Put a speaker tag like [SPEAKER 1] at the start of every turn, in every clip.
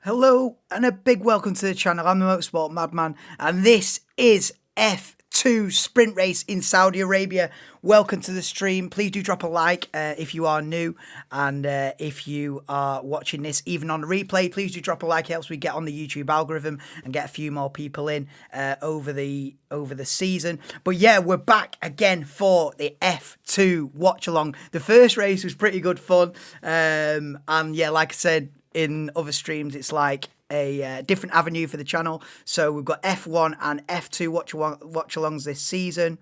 [SPEAKER 1] Hello and a big welcome to the channel. I'm the Motorsport Madman and this is F2 sprint race in Saudi Arabia. Welcome to the stream. Please do drop a like if you are new, and if you are watching this even on the replay, please do drop a like. It helps me get on the YouTube algorithm and get a few more people in over the season. But yeah, we're back again for the F2 watch along. The first race was pretty good fun, and yeah, like I said, in other streams, it's like a different avenue for the channel. So we've got F1 and F2 watch-alongs this season.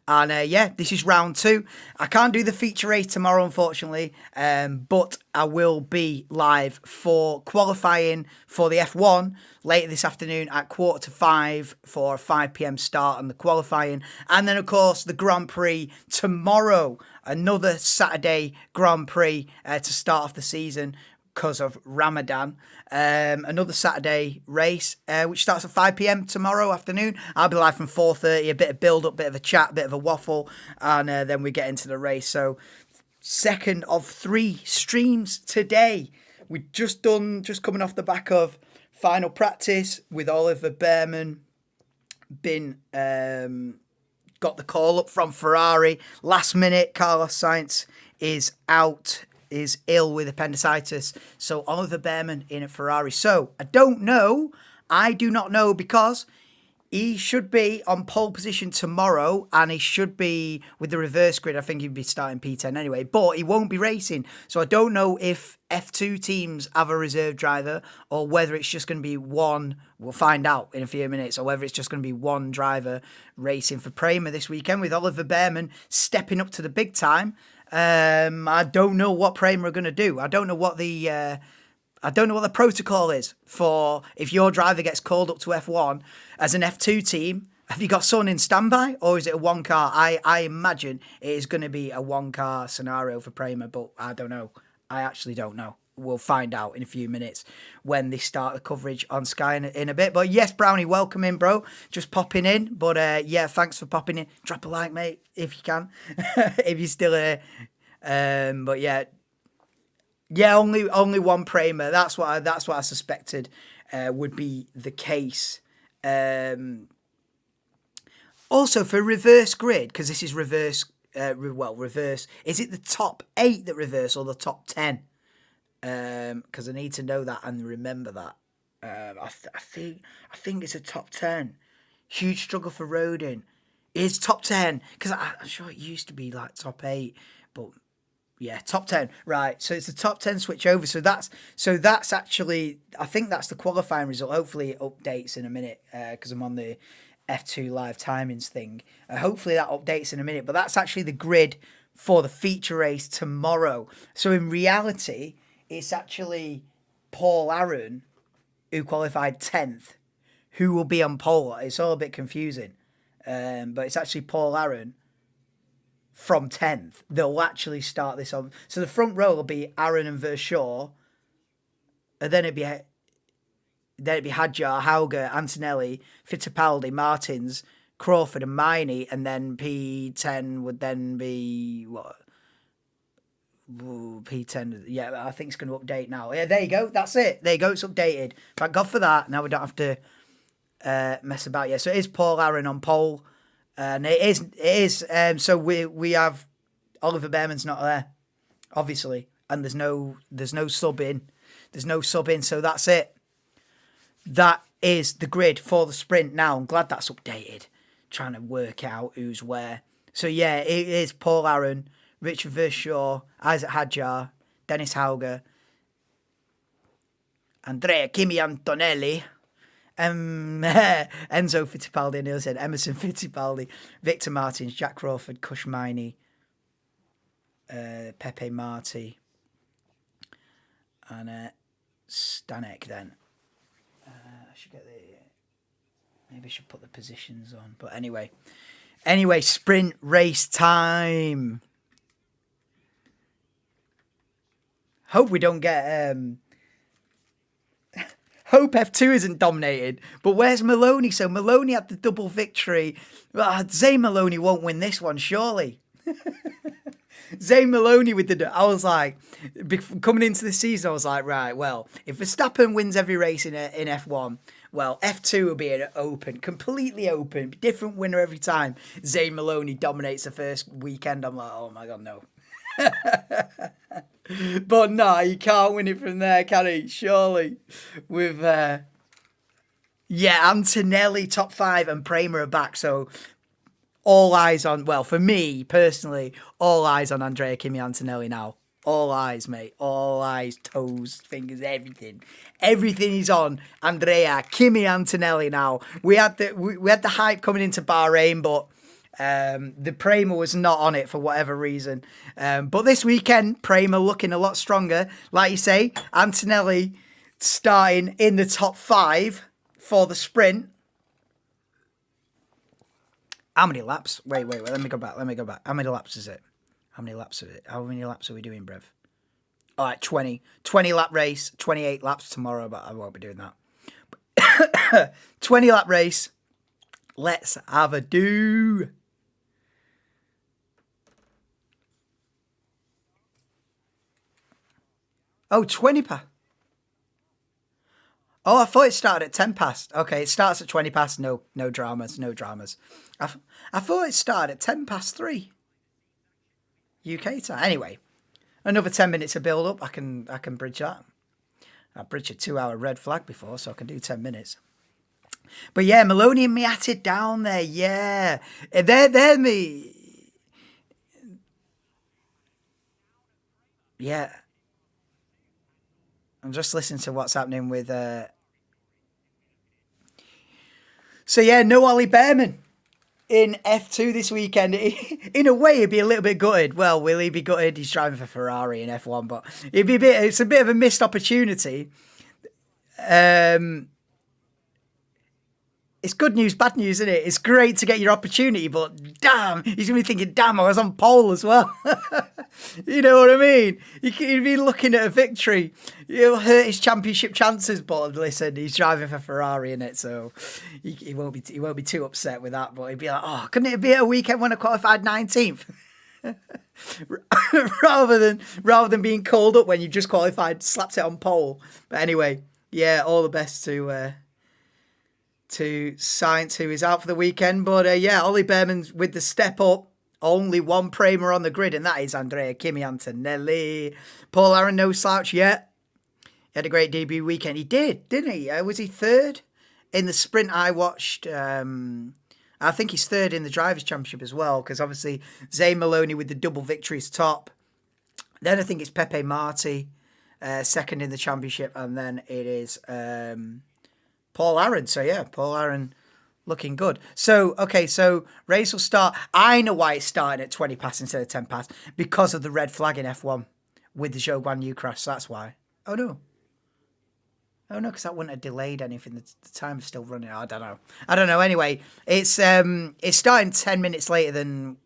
[SPEAKER 1] And yeah, this is round 2. I can't do the feature race tomorrow, unfortunately, but I will be live for qualifying for the F1 later this afternoon at 4:45 for a 5 p.m. start on the qualifying. And then, of course, the Grand Prix tomorrow, another Saturday Grand Prix to start off the season, because of Ramadan. Another Saturday race, which starts at 5 p.m. tomorrow afternoon. I'll be live from 4:30, a bit of build-up, bit of a chat, bit of a waffle, and then we get into the race. So, second of 3 streams today. We've just coming off the back of final practice with Oliver Behrman. Got the call up from Ferrari. Last minute, Carlos Sainz is ill with appendicitis. So Oliver Behrman in at Ferrari. So I do not know, because he should be on pole position tomorrow and he should be with the reverse grid. I think he'd be starting P10 anyway, but he won't be racing. So I don't know if F2 teams have a reserve driver or whether it's just going to be one. We'll find out in a few minutes, or whether it's just going to be one driver racing for Prema this weekend, with Oliver Behrman stepping up to the big time. I don't know what Prema are going to do. I don't know what the protocol is for if your driver gets called up to F1 as an F2 team. Have you got someone in standby, or is it a one car? I imagine it is going to be a one car scenario for Prema, but I don't know. I actually don't know. We'll find out in a few minutes when they start the coverage on Sky in a bit. But yes, Brownie, welcome in, bro. Just popping in. But yeah, thanks for popping in. Drop a like, mate, if you can, if you're still here. But yeah, only one Prema. That's what I suspected would be the case. Also for reverse grid, because this is reverse. Reverse. Is it the top 8 that reverse or the top 10? Because I need to know that and remember that. I think it's a top 10. Huge struggle for Rodin. It's top 10, because I'm sure it used to be like top 8, but yeah, top 10. Right, so it's the top 10 switch over. So that's actually, I think that's the qualifying result. Hopefully it updates in a minute, because I'm on the F2 live timings thing. Hopefully that updates in a minute, but that's actually the grid for the feature race tomorrow. So in reality, it's actually Paul Aaron, who qualified 10th, who will be on pole. It's all a bit confusing. But it's actually Paul Aaron from 10th. They'll actually start this on. So the front row will be Aaron and Verschaw. And then it'd be Hadjar, Hauger, Antonelli, Fittipaldi, Martins, Crawford and Miney. And then P10 would then be what? P10, yeah, I think it's going to update now. Yeah, there you go. That's it. There you go. It's updated. Thank God for that. Now we don't have to mess about. Yeah, so it is Paul Aaron on pole, and it is. So we have Oliver Behrman's not there, obviously, and there's no sub in. There's no sub in. So that's it. That is the grid for the sprint. Now I'm glad that's updated. Trying to work out who's where. So yeah, it is Paul Aaron, Richard Verschaw, Isaac Hadjar, Dennis Hauger, Andrea Kimi Antonelli, Enzo Fittipaldi, Neil said Emerson Fittipaldi, Victor Martins, Jack Crawford, Kush Miney, Pepe Marti, and Stanek then. I should get maybe I should put the positions on. But anyway, sprint race time. Hope we don't get... Hope F2 isn't dominated. But where's Maloney? So Maloney had the double victory. Zane Maloney won't win this one, surely. Zane Maloney with the... I was like, coming into the season, I was like, right, well, if Verstappen wins every race in F1, well, F2 will be an open, completely open, different winner every time. Zane Maloney dominates the first weekend. I'm like, oh my God, no. But no, you can't win it from there, can he? Surely. With, Antonelli, top 5, and Prema are back, so... all eyes on, well, for me personally, all eyes on Andrea Kimi Antonelli now. All eyes, mate. All eyes, toes, fingers, everything. Everything is on Andrea Kimi Antonelli now. We had the hype coming into Bahrain, but the Prema was not on it for whatever reason. But this weekend, Prema looking a lot stronger. Like you say, Antonelli starting in the top 5 for the sprint. How many laps? Wait. Let me go back. How many laps is it? How many laps are we doing, Brev? All right, 20. 20 lap race, 28 laps tomorrow, but I won't be doing that. 20 lap race. Let's have a do. Oh, 20 past. Oh, I thought it started at 10 past. Okay, it starts at 20 past. No dramas. I thought it started at 10 past 3 UK time. Anyway, another 10 minutes of build up. I can bridge that. I bridged a 2-hour red flag before, so I can do 10 minutes. But yeah, Maloney and Miati down there. Yeah, they're me. Yeah. I'm just listening to what's happening with... So yeah, no Ollie Behrman in F2 this weekend. In a way, he'd be a little bit gutted. Well, will he be gutted? He's driving for Ferrari in F1, but it's a bit of a missed opportunity. It's good news, bad news, isn't it? It's great to get your opportunity, but damn, he's going to be thinking, damn, I was on pole as well. You know what I mean? He'd be looking at a victory. It'll hurt his championship chances, but listen, he's driving for Ferrari in it, so he won't be too upset with that, but he'd be like, oh, couldn't it be a weekend when I qualified 19th? rather than being called up when you just qualified, slapped it on pole. But anyway, yeah, all the best to Sainz, who is out for the weekend. But Ollie Behrman's with the step up. Only one Prema on the grid, and that is Andrea Kimi Antonelli. Paul Aaron, no slouch yet. He had a great debut weekend. He did, didn't he? Was he third in the sprint I watched? I think he's third in the Drivers' Championship as well, because obviously Zane Maloney with the double victories top. Then I think it's Pepe Marti, second in the championship, and then it is Paul Aaron. So yeah, Paul Aaron looking good. So, okay, so race will start. I know why it's starting at 20 past instead of 10 past, because of the red flag in F1 with the Zhou Guan Yu crash. So that's why. Oh no, because that wouldn't have delayed anything. The time is still running. I don't know. Anyway, it's starting 10 minutes later than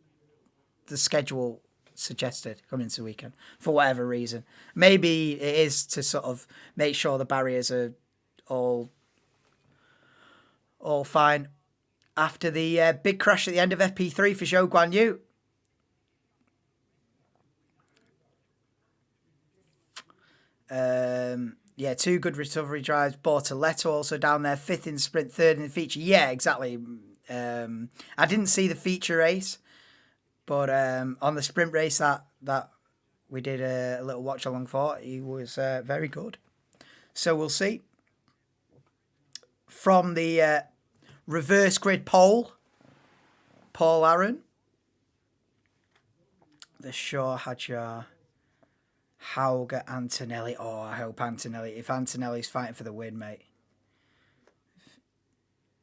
[SPEAKER 1] the schedule suggested coming into the weekend for whatever reason. Maybe it is to sort of make sure the barriers are all fine after the big crash at the end of FP3 for Zhou Guan Yu. Two good recovery drives. Bortoletto also down there, 5th in sprint, 3rd in the feature. Yeah, exactly. I didn't see the feature race, but on the sprint race that we did a little watch along for, he was very good. So we'll see. From the reverse grid pole, Paul Aaron, the Shaw Hadjar, Hauger, Antonelli. Oh, I hope if Antonelli's fighting for the win, mate.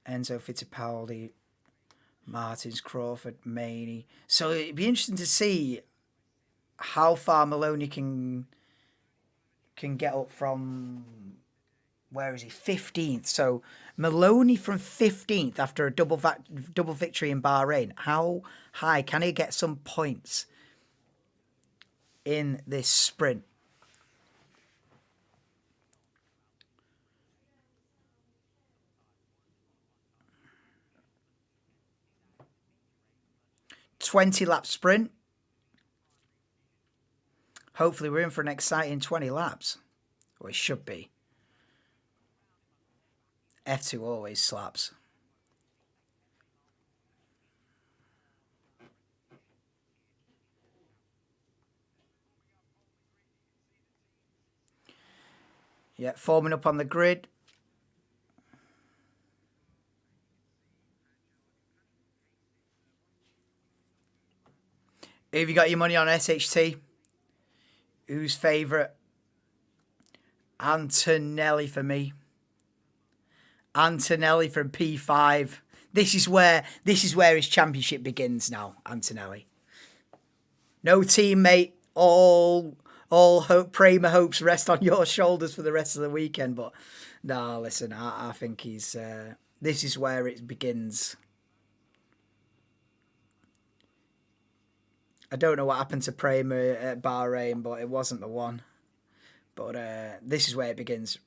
[SPEAKER 1] Enzo Fittipaldi, Martins, Crawford, Maney. So it'd be interesting to see how far Maloney can get up from, where is he? 15th. So Maloney from 15th after a double victory in Bahrain. How high can he get some points in this sprint? $20 lap sprint. Hopefully we're in for an exciting 20 laps. Or it should be. F2 always slaps. Yeah, forming up on the grid. Have you got your money on SHT? Who's favourite? Antonelli for me. Antonelli from P5. This is where his championship begins now, Antonelli. No teammate. All hope, Prema hopes rest on your shoulders for the rest of the weekend. But no, listen, I think he's. This is where it begins. I don't know what happened to Prema at Bahrain, but it wasn't the one. But this is where it begins.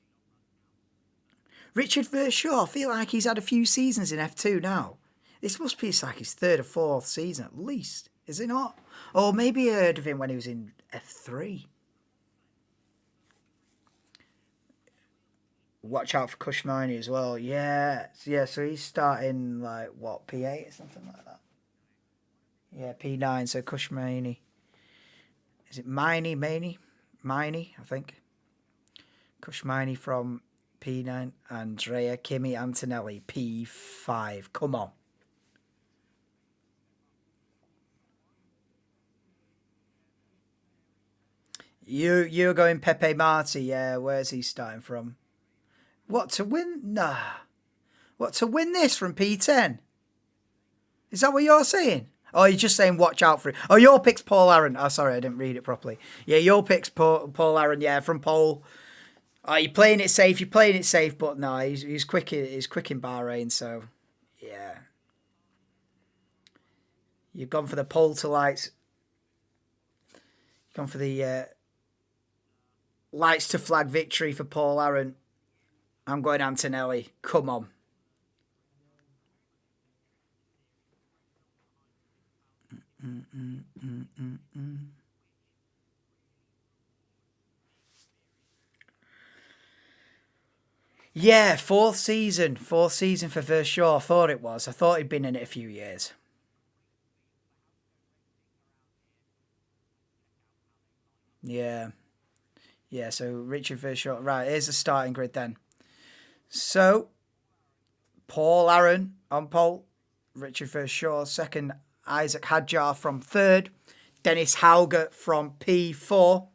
[SPEAKER 1] Richard Verschaw, I feel like he's had a few seasons in F2 now. This must be like his third or fourth season at least, is it not? Or maybe I heard of him when he was in F3. Watch out for Kushmani as well. Yeah, so he's starting like, what, P8 or something like that? Yeah, P9, so Kushmani. Is it Miney, I think. Kushmani from P9. Andrea Kimi Antonelli, P5. Come on. You're going Pepe Marti, yeah. Where's he starting from? What, to win? Nah. What, to win this from P10? Is that what you're saying? Oh, you're just saying watch out for it. Oh, your pick's Paul Aaron. Oh, sorry, I didn't read it properly. Yeah, your pick's Paul Aaron, yeah, from Paul. Oh, you're playing it safe, but no, he's quick in Bahrain, so yeah. You've gone for the pole to lights. You've gone for the lights to flag victory for Paul Aaron. I'm going Antonelli. Come on. Yeah, fourth season for Verschaw. I thought it was. I thought he'd been in it a few years. Yeah. Yeah, so Richard Verschaw. Right, here's the starting grid then. So, Paul Aaron on pole. Richard Verschaw second. Isaac Hadjar from third. Dennis Hauger from P4.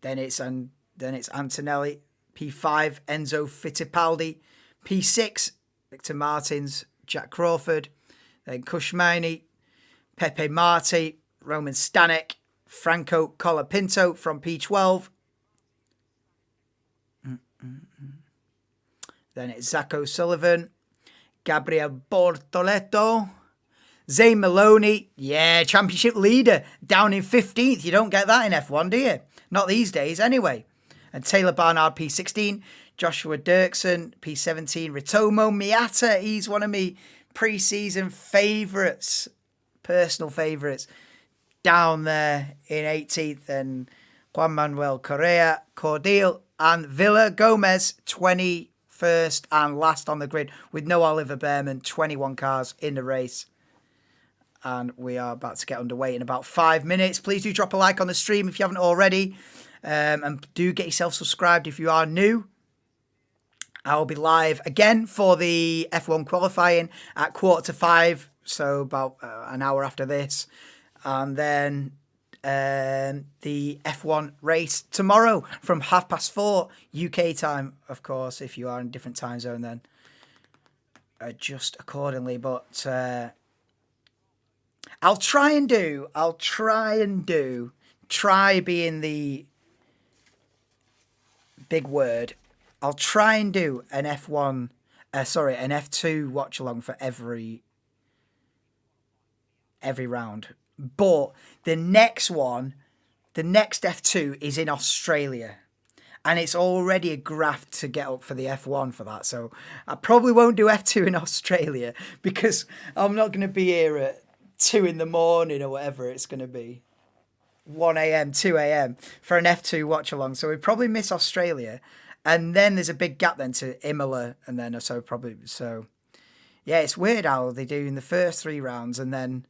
[SPEAKER 1] Then it's Antonelli, P5, Enzo Fittipaldi, P6, Victor Martins, Jack Crawford, then Kushmani, Pepe Marti, Roman Stanek, Franco Colapinto from P12. Then it's Zach O'Sullivan, Gabriel Bortoletto, Zane Maloney, yeah, championship leader, down in 15th. You don't get that in F1, do you? Not these days, anyway. And Taylor Barnard, P16. Joshua Dirksen, P17. Ritomo Miata, he's one of me pre-season favourites, personal favourites, down there in 18th. And Juan Manuel Correa, Cordial, and Villa Gomez, 21st and last on the grid, with no Oliver Behrman, 21 cars in the race. And we are about to get underway in about 5 minutes. Please do drop a like on the stream if you haven't already. And do get yourself subscribed if you are new. I will be live again for the F1 qualifying at 4:45. So about an hour after this. And then the F1 race tomorrow from 4:30 UK time, of course. If you are in a different time zone, then adjust accordingly. But I'll try being the big word. I'll try and do an an F2 watch along for every round. But the next F2 is in Australia. And it's already a graft to get up for the F1 for that. So I probably won't do F2 in Australia because I'm not going to be here at 2 in the morning or whatever it's going to be. 1 a.m., 2 a.m. for an F2 watch along. So we probably miss Australia. And then there's a big gap then to Imola. And then so probably, so yeah, it's weird how they do in the first 3 rounds. And then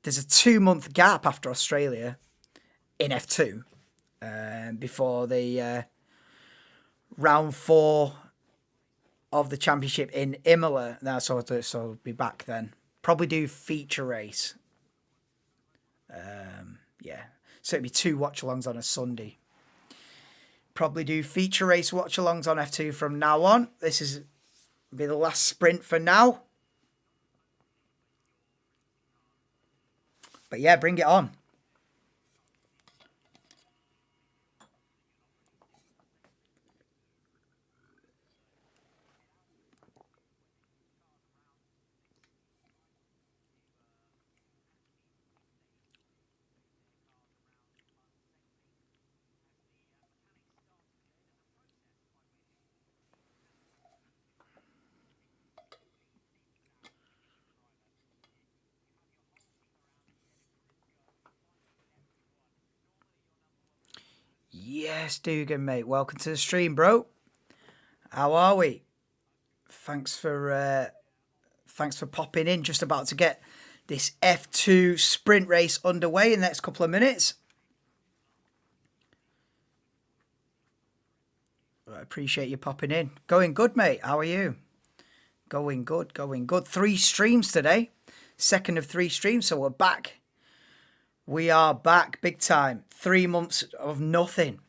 [SPEAKER 1] there's a 2-month gap after Australia in F2 before the round 4 of the championship in Imola. Now, so I'll be back then. Probably do feature race. Yeah, so it'd be 2 watch-alongs on a Sunday. Probably do feature race watch-alongs on F2 from now on. This is be the last sprint for now. But yeah, bring it on. Yes, Dugan, mate. Welcome to the stream, bro. How are we? Thanks for popping in. Just about to get this F2 sprint race underway in the next couple of minutes. I appreciate you popping in. Going good, mate. How are you? Going good, going good. 3 streams today. Second of 3 streams, so we're back. We are back big time. 3 months of nothing.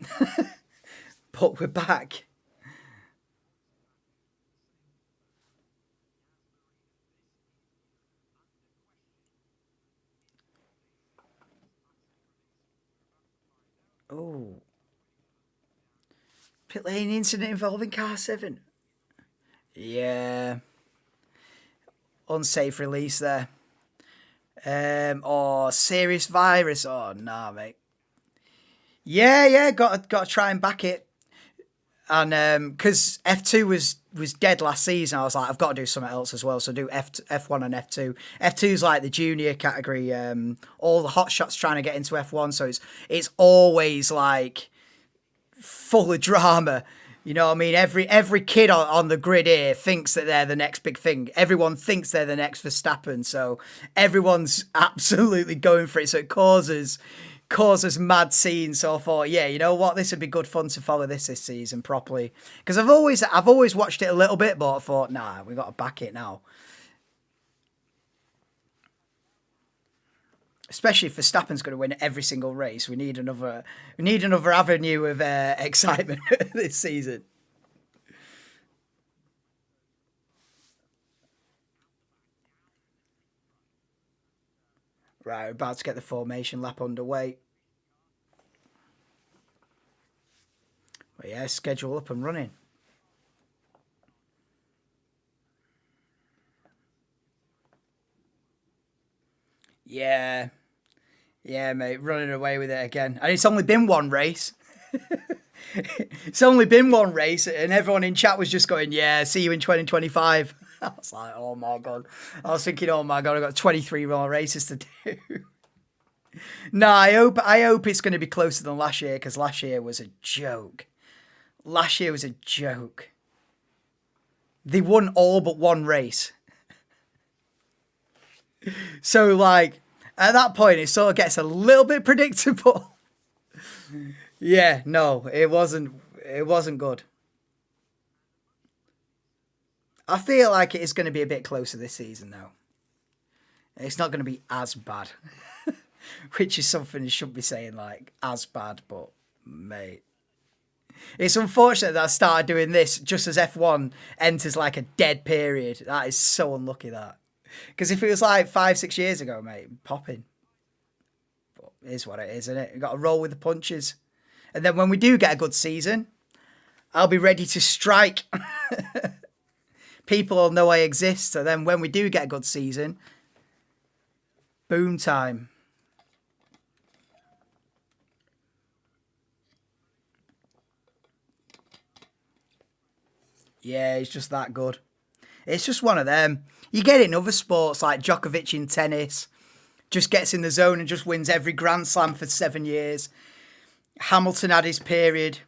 [SPEAKER 1] But we're back. Oh. Pit lane incident involving car 7. Yeah. Unsafe release there. Or serious virus. Oh, nah, mate. Yeah, got to try and back it. And because F2 was dead last season, I was like, I've got to do something else as well. So do F1 and F2. F2's like the junior category. All the hot shots trying to get into F1, so it's always like full of drama. You know what I mean? Every kid on the grid here thinks that they're the next big thing. Everyone thinks they're the next Verstappen, so everyone's absolutely going for it. So it causes mad scenes. So I thought, yeah, you know what? This would be good fun to follow this season properly. Because I've always watched it a little bit, but I thought, nah, we got to back it now. Especially if Verstappen's going to win every single race, we need another avenue of excitement this season. Right, we're about to get the formation lap underway. But yeah, schedule up and running. Yeah, mate, running away with it again. And it's only been one race. It's only been one race, and everyone in chat was just going, yeah, see you in 2025. I was like, oh my God. I was thinking, oh my God, I've got 23 more races to do. No, I hope it's going to be closer than last year, because last year was a joke. They won all but one race. So, like, at that point, it sort of gets a little bit predictable. Yeah, no, it wasn't good. I feel like it is going to be a bit closer this season, though. It's not going to be as bad. Which is something you shouldn't be saying, like, as bad, but, mate. It's unfortunate that I started doing this just as F1 enters, like, a dead period. That is so unlucky, that. Because if it was like 5-6 years ago, mate, popping. But it is what it is, isn't it? You've got to roll with the punches. And then when we do get a good season, I'll be ready to strike. People will know I exist. So then when we do get a good season, boom time. Yeah, it's just that good. It's just one of them. You get it in other sports like Djokovic in tennis, just gets in the zone and just wins every Grand Slam for 7 years. Hamilton had his period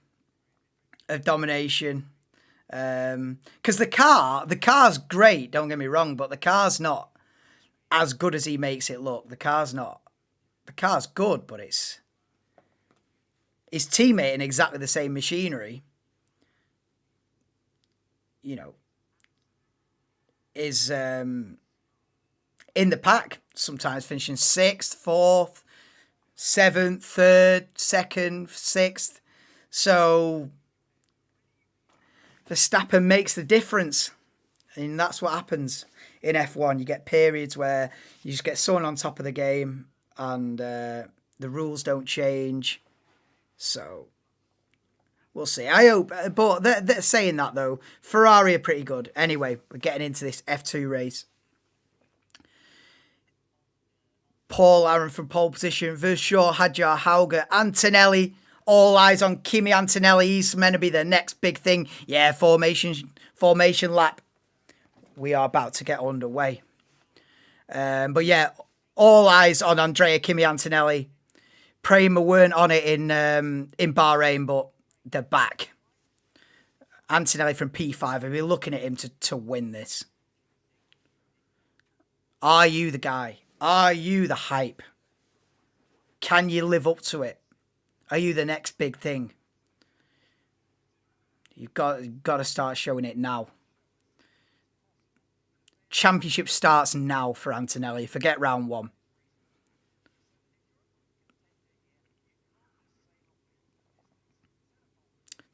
[SPEAKER 1] of domination. Because the car's great, don't get me wrong, but the car's not as good as he makes it look. The car's good, but it's his teammate in exactly the same machinery, you know, is in the pack, sometimes finishing 6th, 4th, 7th, 3rd, 2nd, 6th. So Verstappen makes the difference. And that's what happens in F1. You get periods where you just get someone on top of the game and the rules don't change. So we'll see. I hope. But they're saying that, though. Ferrari are pretty good. Anyway, we're getting into this F2 race. Paul Aaron from pole position. Vershaw, Hadjar, Hauger, Antonelli. All eyes on Kimi Antonelli. He's meant to be the next big thing. Yeah, formation lap. We are about to get underway. But yeah, all eyes on Andrea Kimi Antonelli. Prema weren't on it in Bahrain, but they're back. Antonelli from P5. I've been looking at him to win this. Are you the guy? Are you the hype? Can you live up to it? Are you the next big thing? You've got to start showing it now. Championship starts now for Antonelli. Forget round 1.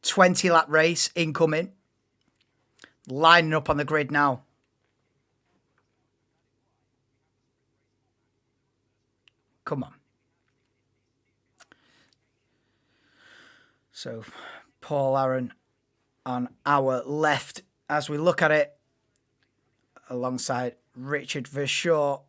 [SPEAKER 1] ...20-lap race incoming. Lining up on the grid now. Come on. So, Paul Aaron on our left as we look at it, alongside Richard Vershaw,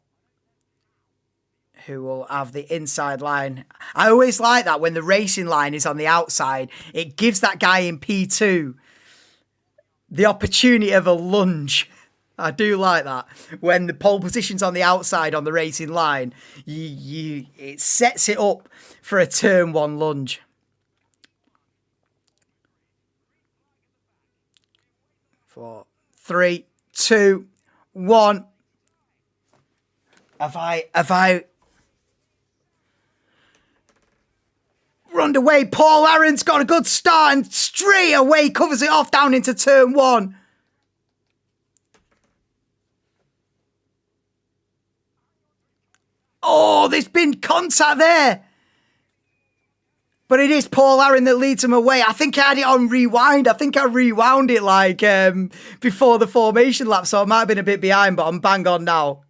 [SPEAKER 1] who will have the inside line. I always like that when the racing line is on the outside. It gives that guy in P2 the opportunity of a lunge. I do like that. When the pole position's on the outside on the racing line, it sets it up for a turn 1 lunge. 4, 3, 2, 1. Have I run away? Paul Aaron's got a good start and straight away covers it off down into turn 1. Oh, there's been contact there. But it is Paul Aaron that leads him away. I think I had it on rewind. I think I rewound it like before the formation lap, so I might have been a bit behind, but I'm bang on now.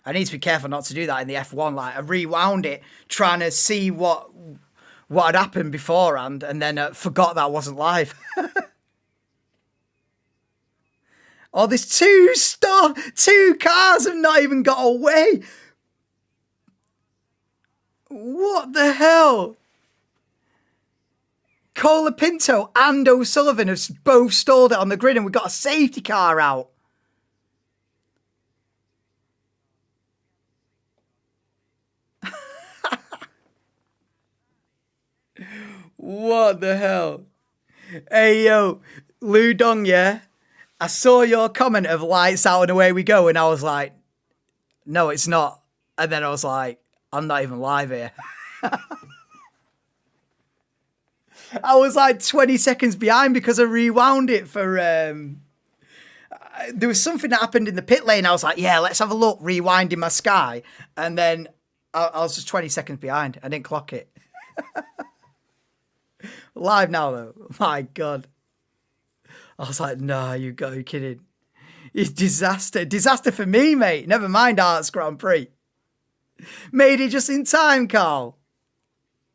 [SPEAKER 1] I need to be careful not to do that in the F1. Like, I rewound it, trying to see what had happened beforehand, and then forgot that I wasn't live. Oh, there's two cars have not even got away. What the hell? Colapinto and O'Sullivan have both stalled it on the grid, and we've got a safety car out. What the hell? Hey, yo, Lou Dong, yeah? I saw your comment of lights out and away we go, and I was like, no, it's not. And then I was like, I'm not even live here. I was like 20 seconds behind because I rewound it for... there was something that happened in the pit lane. I was like, yeah, let's have a look, rewinding my Sky. And then I was just 20 seconds behind. I didn't clock it. Live now, though. My God. I was like, nah, you kidding. It's disaster. Disaster for me, mate. Never mind Arts Grand Prix. Made it just in time, Carl.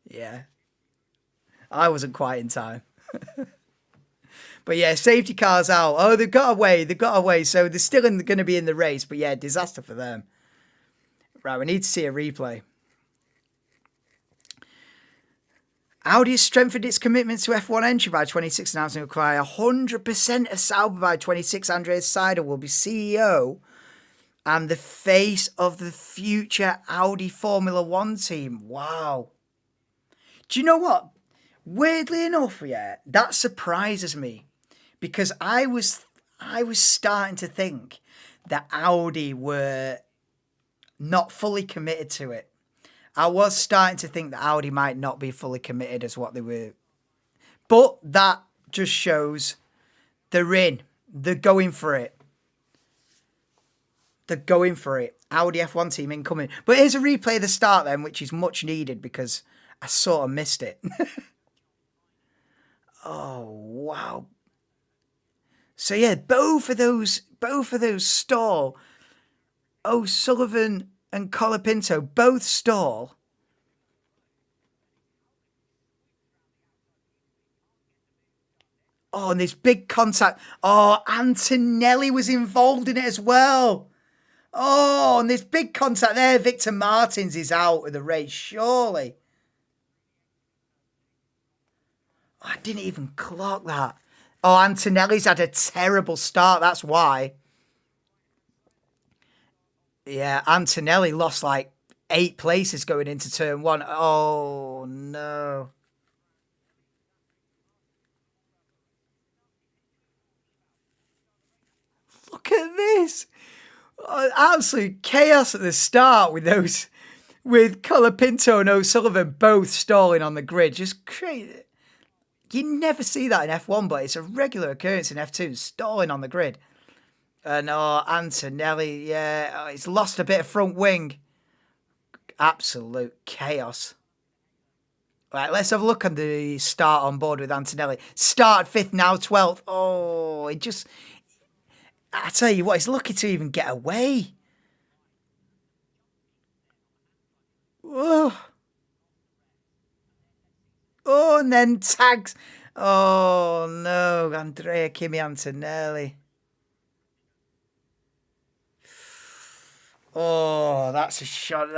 [SPEAKER 1] Yeah. I wasn't quite in time. But yeah, safety cars out. Oh, they've got away. So they're still going to be in the race. But yeah, disaster for them. Right, we need to see a replay. Audi has strengthened its commitment to F1 entry by 26, announcing it will require 100% of Sauber by 26. Andreas Seidel will be CEO and the face of the future Audi Formula One team. Wow. Do you know what? Weirdly enough, yeah, that surprises me because I was starting to think that Audi were not fully committed to it. I was starting to think that Audi might not be fully committed as what they were. But that just shows they're in. They're going for it. They're going for it. Audi F1 team incoming. But here's a replay of the start then, which is much needed because I sort of missed it. Oh, wow. So yeah, both of those stall. O'Sullivan and Colapinto both stall. Oh, and this big contact. Oh, Antonelli was involved in it as well. Oh, and this big contact there. Victor Martins is out of the race, surely. Oh, I didn't even clock that. Oh, Antonelli's had a terrible start. That's why. Yeah, Antonelli lost like 8 places going into turn 1. Oh, no. Look at this. Oh, absolute chaos at the start with Colapinto and O'Sullivan both stalling on the grid. Just crazy. You never see that in F1, but it's a regular occurrence in F2, stalling on the grid. And Antonelli, yeah, he's lost a bit of front wing. Absolute chaos. Right, let's have a look at the start on board with Antonelli. Started 5th, now 12th. Oh, I tell you what, he's lucky to even get away. Oh, and then tags. Oh, no, Andrea Kimi Antonelli. Oh, that's a shot.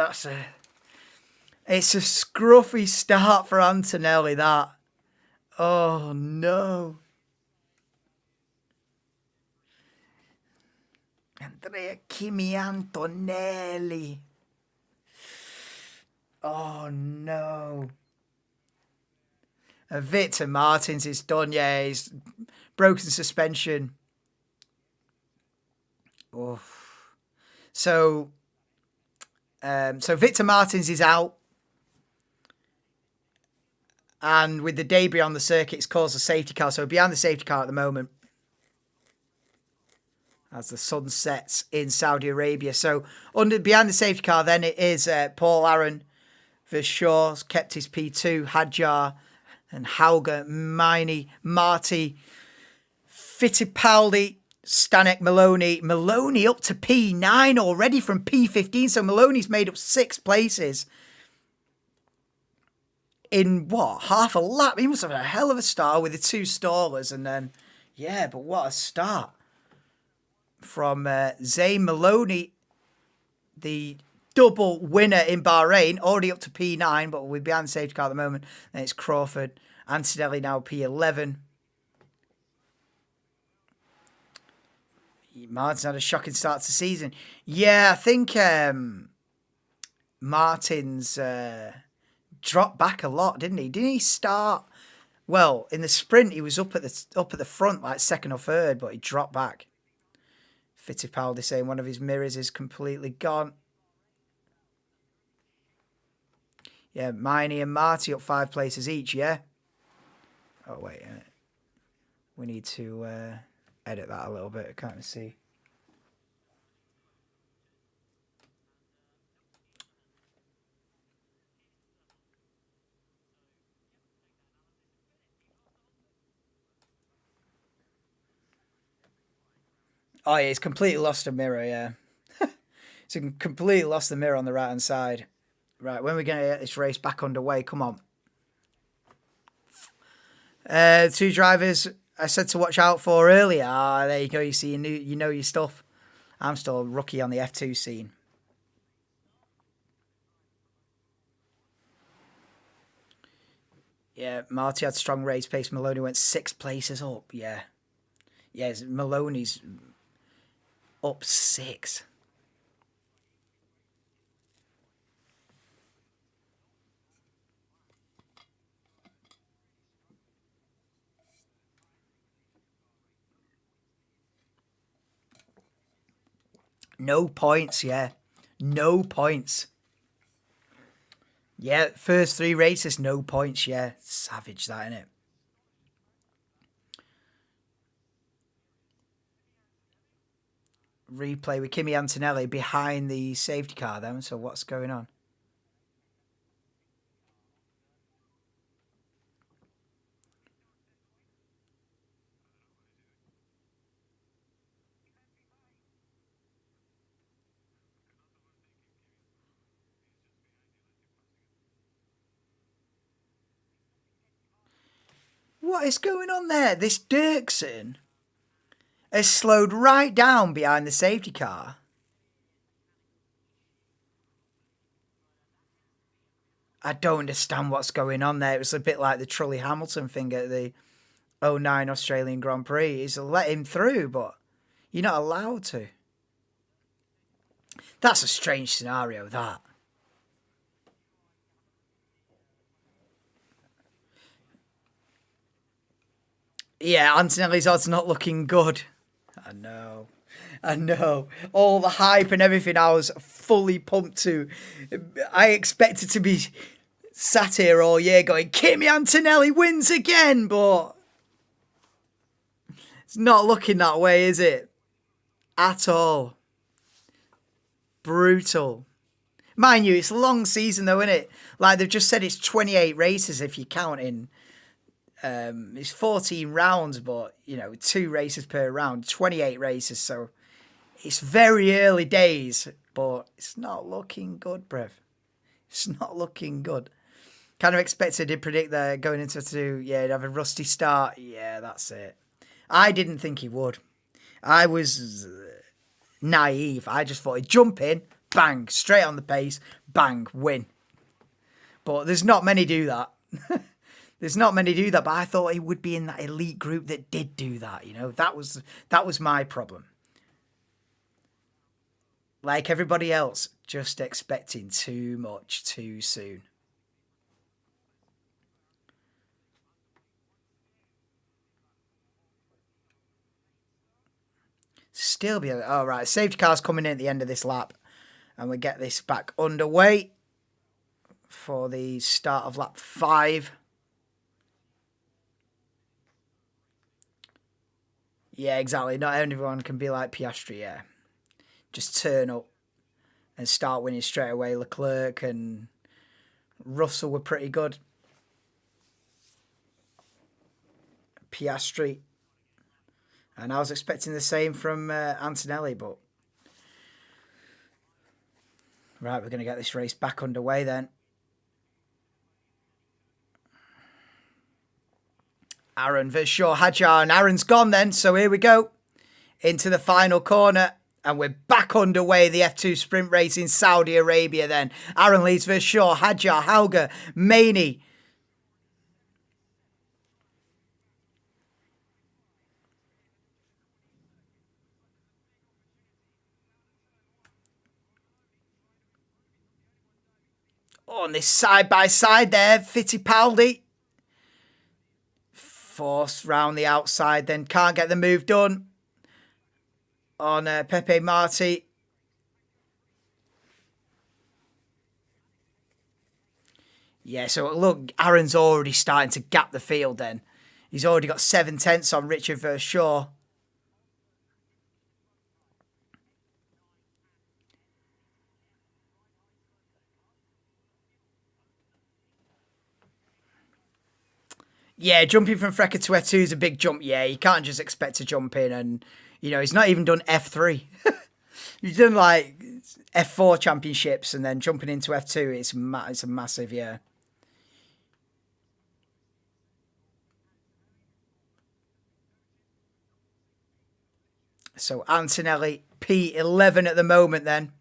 [SPEAKER 1] It's a scruffy start for Antonelli, that. Oh, no. Andrea Kimi Antonelli. Oh, no. And Victor Martins is done, yeah. He's broken suspension. Oh. So Victor Martins is out. And with the debris on the circuit, it's caused a safety car. So behind the safety car at the moment, as the sun sets in Saudi Arabia. So behind the safety car, then it is Paul Aaron, Verschoor, kept his P2, Hadjar, and Hauger, Miney, Marty, Fittipaldi, Stanek, Maloney. Maloney up to P9 already from P15. So Maloney's made up 6 places in what? Half a lap? He must have had a hell of a start with the 2 stallers. And then, yeah, but what a start from Zane Maloney, the double winner in Bahrain, already up to P9, but we're behind the safety car at the moment. Then it's Crawford. Antonelli now P11. Martin's had a shocking start to the season. Yeah, I think Martin's dropped back a lot, didn't he? Didn't he start? Well, in the sprint, he was up at the front, like 2nd or 3rd, but he dropped back. Fittipaldi saying one of his mirrors is completely gone. Yeah, Miney and Marty up 5 places each, yeah? Oh, wait. We need to edit that a little bit. I can't see. Oh, yeah, he's completely lost a mirror, yeah. He's completely lost the mirror on the right-hand side. Right, when are we going to get this race back underway? Come on. 2 drivers I said to watch out for earlier. There you go. You see, you know your stuff. I'm still a rookie on the F2 scene. Yeah, Marty had strong race pace. Maloney went 6 places up. Yeah. Yeah, Maloney's up 6. No points, yeah. No points. Yeah, first 3 races, no points, yeah. Savage, that, innit? Replay with Kimi Antonelli behind the safety car then, so what's going on? What is going on there? This Dirksen has slowed right down behind the safety car. I don't understand what's going on there. It was a bit like the Trulli Hamilton thing at the 09 Australian Grand Prix. He's let him through, but you're not allowed to. That's a strange scenario, that. Yeah, Antonelli's odds not looking good. I know. I know. All the hype and everything I was fully pumped to. I expected to be sat here all year going, Kimi Antonelli wins again, but it's not looking that way, is it? At all. Brutal. Mind you, it's a long season though, isn't it? Like they've just said it's 28 races if you count in. It's 14 rounds, but, 2 races per round, 28 races. So it's very early days, but it's not looking good, bruv. It's not looking good. Kind of expected to predict that going into F2, he'd have a rusty start. Yeah, that's it. I didn't think he would. I was naive. I just thought he'd jump in, bang, straight on the pace, bang, win. But there's not many do that. There's not many do that, but I thought he would be in that elite group that did do that, That was my problem. Like everybody else, just expecting too much too soon. Still be... Oh, right. Safety car's coming in at the end of this lap. And we get this back underway for the start of lap 5. Yeah, exactly. Not everyone can be like Piastri, yeah. Just turn up and start winning straight away. Leclerc and Russell were pretty good. Piastri. And I was expecting the same from Antonelli, but... Right, we're going to get this race back underway then. Aaron versus Shaw Hadjar, and Aaron's gone then, so here we go. Into the final corner, and we're back underway, the F2 sprint race in Saudi Arabia then. Aaron leads versus Shaw, Hadjar, Hauger, Maney. Oh, and this side-by-side there, Fittipaldi. Forced round the outside, then can't get the move done on Pepe Marti. Yeah, so look, Aaron's already starting to gap the field then. He's already got 7/10 on Richard versus Shaw. Yeah, jumping from Frecker to F2 is a big jump. Yeah, you can't just expect to jump in and, he's not even done F3. He's done like F4 championships and then jumping into F2, it's a massive, yeah. So Antonelli, P11 at the moment then.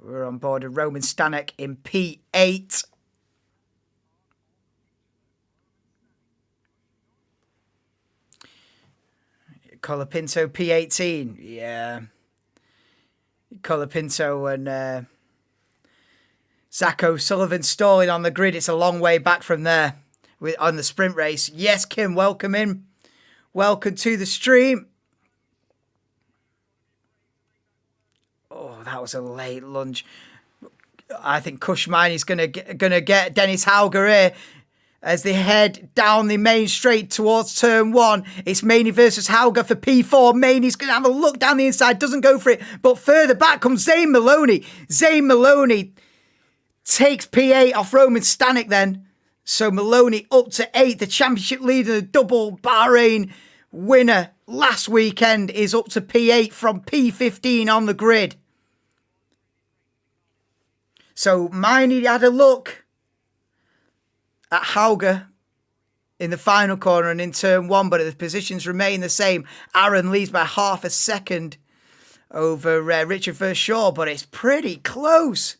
[SPEAKER 1] We're on board with Roman Stanek in P8. Colapinto P18. Yeah. Colapinto and Zach O'Sullivan stalling on the grid. It's a long way back from there on the sprint race. Yes, Kim, welcome in. Welcome to the stream. Oh, that was a late lunge. I think Kushmani's gonna get Dennis Hauger here as they head down the main straight towards turn 1. It's Maney versus Hauger for P4. Maney's gonna have a look down the inside, doesn't go for it, but further back comes Zane Maloney. Zane Maloney takes P8 off Roman Stanek then. So Maloney up to 8. The championship leader, the double Bahrain winner last weekend, is up to P8 from P15 on the grid. So Miney had a look at Hauger in the final corner and in turn 1, but the positions remain the same. Aaron leads by half a second over Richard Verschaw, but it's pretty close.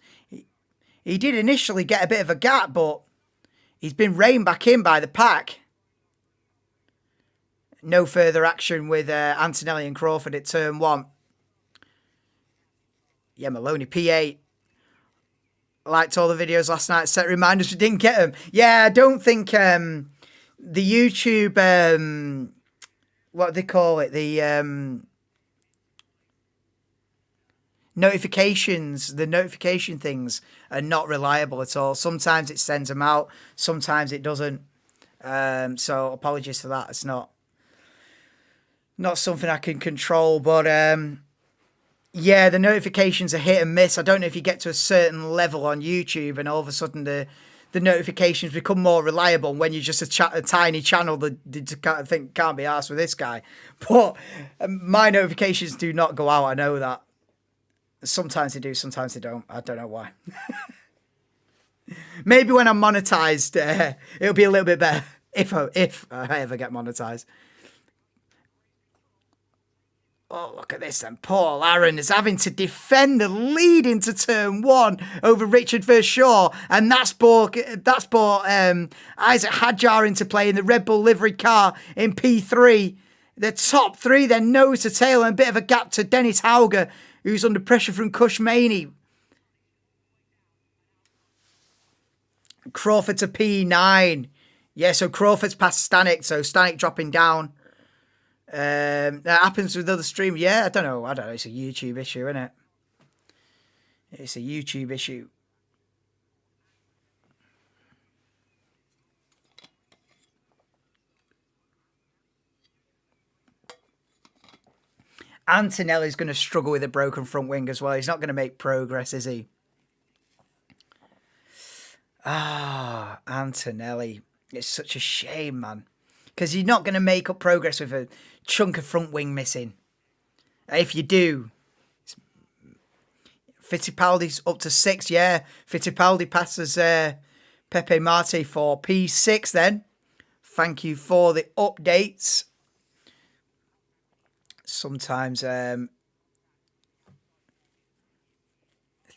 [SPEAKER 1] He did initially get a bit of a gap, but he's been reined back in by the pack. No further action with Antonelli and Crawford at turn 1. Yeah, Maloney P8. I liked all the videos last night. Set reminders, we didn't get them. Yeah, I don't think the YouTube, what do they call it? The notifications, the notification things are not reliable at all. Sometimes it sends them out, sometimes it doesn't. So apologies for that. It's not something I can control, but yeah, the notifications are hit and miss. I don't know if you get to a certain level on YouTube and all of a sudden the notifications become more reliable when you're just a tiny channel that kind of think can't be arsed with this guy. But my notifications do not go out. I know that. Sometimes they do, sometimes they don't. I don't know why. Maybe when I'm monetized, it'll be a little bit better if I ever get monetized. Oh, look at this then. Paul Aaron is having to defend the lead into turn 1 over Richard Verschaw. And that's brought Isaac Hadjar into play in the Red Bull livery car in P3. The top 3 then nose to tail and a bit of a gap to Dennis Hauger, who's under pressure from Kush Maney. Crawford to P9. Yeah, so Crawford's past Stanek, so Stanek dropping down. That happens with other streams. Yeah, I don't know. It's a YouTube issue, isn't it? It's a YouTube issue. Antonelli's going to struggle with a broken front wing as well. He's not going to make progress, is he? Ah, Antonelli. It's such a shame, man. Because you're not going to make up progress with a chunk of front wing missing. If you do. Fittipaldi's up to 6, yeah. Fittipaldi passes Pepe Marte for P6 then. Thank you for the updates. Sometimes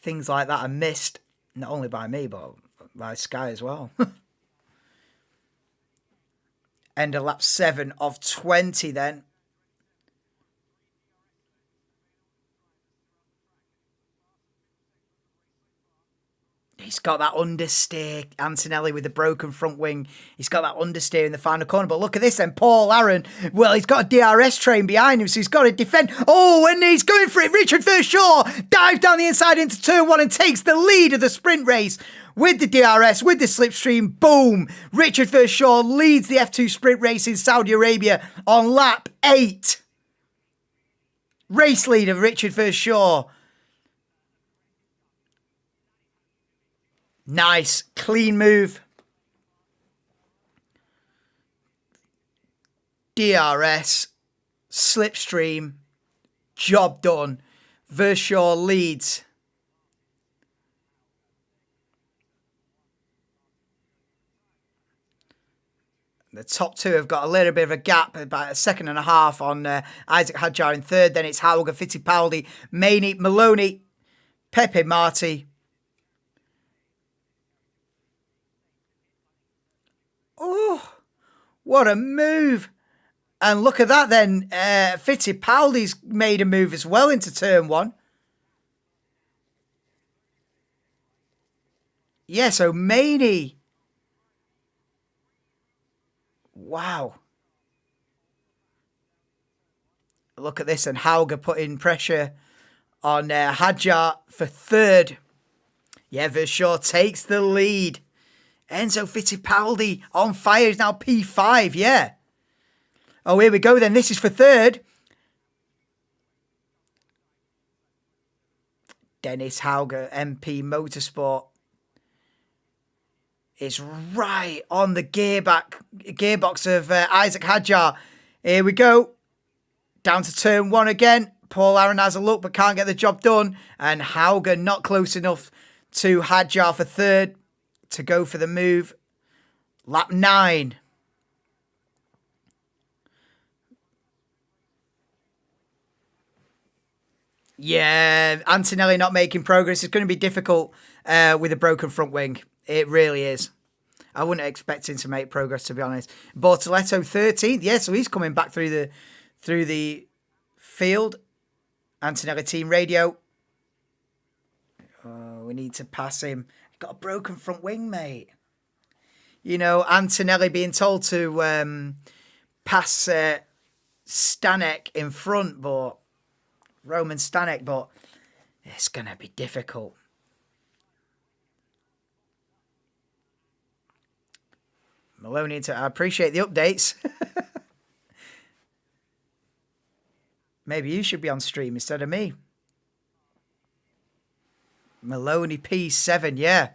[SPEAKER 1] things like that are missed, not only by me, but by Sky as well. End of lap 7 of 20 then. He's got that understeer, Antonelli with the broken front wing. He's got that understeer in the final corner. But look at this then, Paul Aaron. Well, he's got a DRS train behind him, so he's got to defend. Oh, and he's going for it. Richard Verschaw dives down the inside into turn 1 and takes the lead of the sprint race with the DRS, with the slipstream. Boom. Richard Verschaw leads the F2 sprint race in Saudi Arabia on lap 8. Race leader Richard Verschaw. Nice, clean move. DRS, slipstream, job done. Verschaw leads. The top 2 have got a little bit of a gap, about a second and a half on Isaac Hadjar in 3rd. Then it's Hauger, Fittipaldi, Maney, Maloney. Pepe Marti. Oh, what a move. And look at that then. Fittipaldi's made a move as well into turn one. Yeah, so Maney. Wow. Look at this. And Hauger putting pressure on Hadjar for third. Yeah, Verschoor takes the lead. Enzo Fittipaldi on fire. He's now P5, yeah. Oh, here we go then. This is for third. Dennis Hauger, MP Motorsport, is right on the gearbox of Isaac Hadjar. Here we go. Down to turn one again. Paul Aaron has a look but can't get the job done. And Hauger not close enough to Hadjar for third to go for the move. Lap 9. Yeah, Antonelli not making progress. It's going to be difficult with a broken front wing. It really is. I wouldn't expect him to make progress, to be honest. Bortoletto 13th. Yeah, so he's coming back through the field. Antonelli team radio. Oh, we need to pass him. Got a broken front wing, mate. You know, Antonelli being told to pass Stanek in front, but Roman Stanek, but it's going to be difficult. Maloney, I appreciate the updates. Maybe you should be on stream instead of me. Maloney P7, yeah.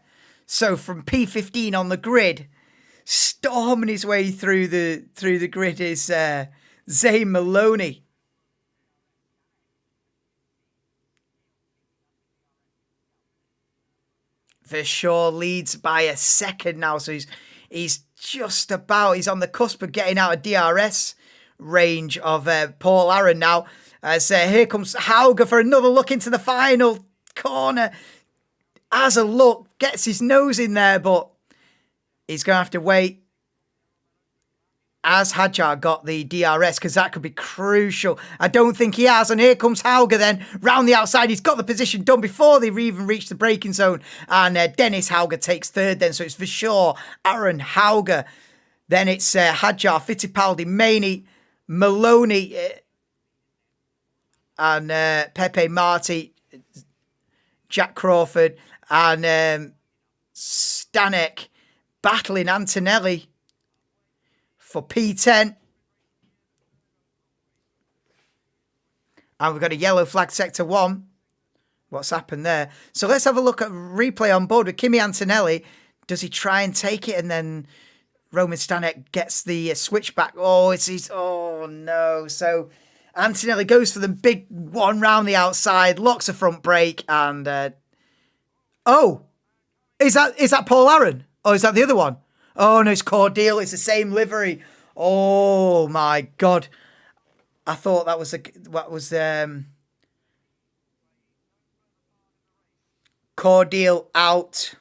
[SPEAKER 1] So from P15 on the grid, storming his way through the grid is Zane Maloney. Verschoor leads by a second now, so he's just about, he's on the cusp of getting out of DRS range of Paul Aaron now. As here comes Hauger for another look into the final corner. Has a look, gets his nose in there, but he's going to have to wait. Has Hadjar got the DRS? Because that could be crucial. I don't think he has. And here comes Hauger then, round the outside. He's got the position done before they even reached the braking zone. And Dennis Hauger takes third then. So it's Verschoor, Aaron, Hauger. Then it's Hadjar, Fittipaldi, Maney, Maloney, and Pepe Marti, Jack Crawford, and Stanek battling Antonelli for P10. And we've got a yellow flag sector 1. What's happened there? So let's have a look at replay on board with Kimi Antonelli. Does he try and take it and then Roman Stanek gets the switchback? Oh no. So Antonelli goes for the big one round the outside, locks a front brake, and is that Paul Aaron? Or is that the other one? Oh no, it's Cordeal. It's the same livery. Oh my God. I thought that was Cordeal out.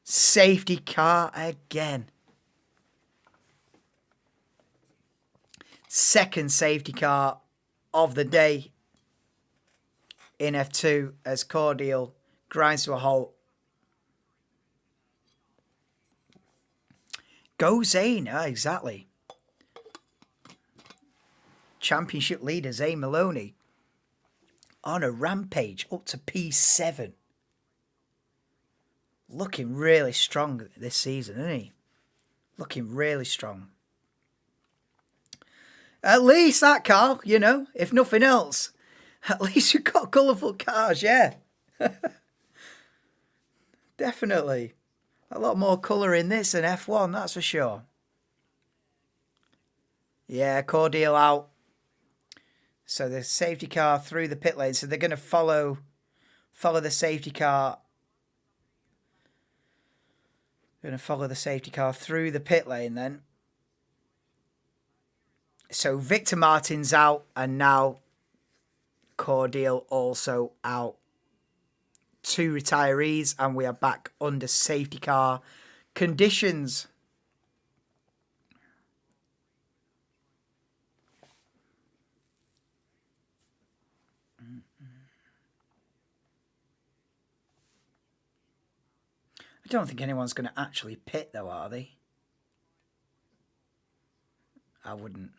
[SPEAKER 1] Safety car again. Second safety car of the day in F2 as Cordeal grinds to a halt. Go Zane, exactly. Championship leader Zane Maloney on a rampage up to P7. Looking really strong this season, isn't he? Looking really strong. At least that car, you know, if nothing else. At least you've got colourful cars, yeah. Definitely. A lot more colour in this than F1, that's for sure. Yeah, Cordeal out. So the safety car through the pit lane. So they're going to follow the safety car. Going to follow the safety car through the pit lane then. So Victor Martin's out, and now Cordial also out. 2 retirees, and we are back under safety car conditions. I don't think anyone's going to actually pit, though, are they? I wouldn't.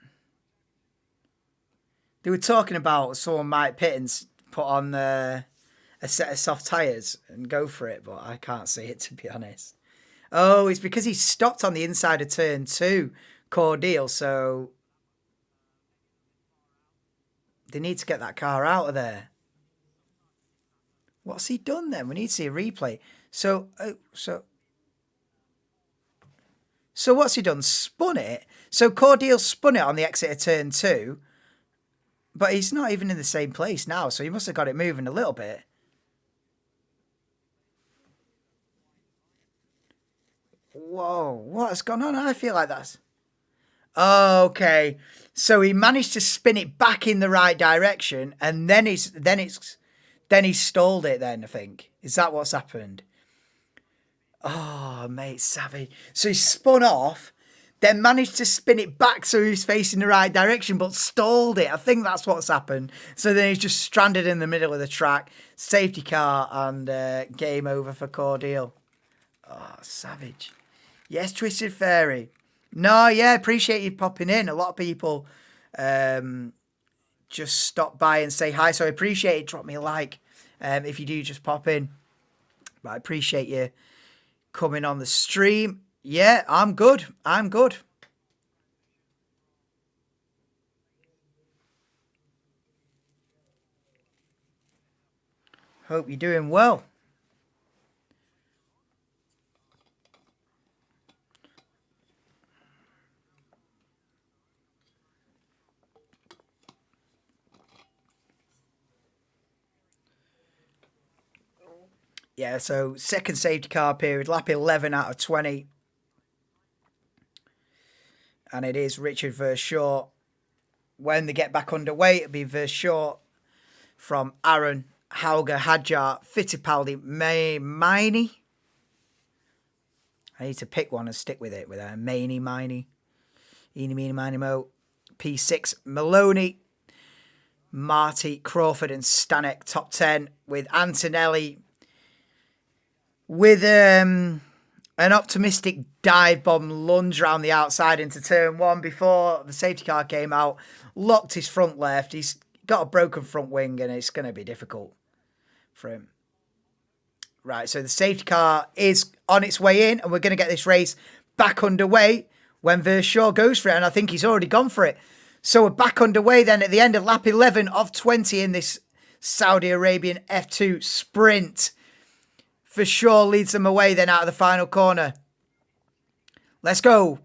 [SPEAKER 1] They were talking about someone might pit and put on a set of soft tyres and go for it, but I can't see it, to be honest. Oh, it's because he stopped on the inside of turn 2, Cordial, so they need to get that car out of there. What's he done then? We need to see a replay. So what's he done? Spun it. So Cordial spun it on the exit of turn 2, but he's not even in the same place now, so he must have got it moving a little bit. Whoa, what's gone on? I feel like that's... Okay, so he managed to spin it back in the right direction, and then he stalled it. Then I think, is that what's happened? Oh, mate, savage. So he spun off, then managed to spin it back so he was facing the right direction, but stalled it. I think that's what's happened. So then he's just stranded in the middle of the track, safety car, and game over for Cordial. Oh, savage. Yes, Twisted Fairy. No, yeah, appreciate you popping in. A lot of people just stop by and say hi, so I appreciate it. Drop me a like if you do just pop in. But I appreciate you coming on the stream. Yeah, I'm good. I'm good. Hope you're doing well. Yeah, so second safety car period, lap 11 out of 20. And it is Richard Verschaw. When they get back underway, it'll be Verschaw from Aaron, Hauger, Hadjar, Fittipaldi, Miney. I need to pick one and stick with it, with a Miney, Eeny, Meeny, Miny, Mo. P6, Maloney, Marty, Crawford and Stanek, top 10, with Antonelli with an optimistic dive bomb lunge around the outside into turn 1 before the safety car came out, locked his front left. He's got a broken front wing and it's going to be difficult for him. Right, so the safety car is on its way in and we're going to get this race back underway when Verschaw goes for it, and I think he's already gone for it. So we're back underway then at the end of lap 11 of 20 in this Saudi Arabian F2 sprint. Verschaw leads them away then out of the final corner. Let's go.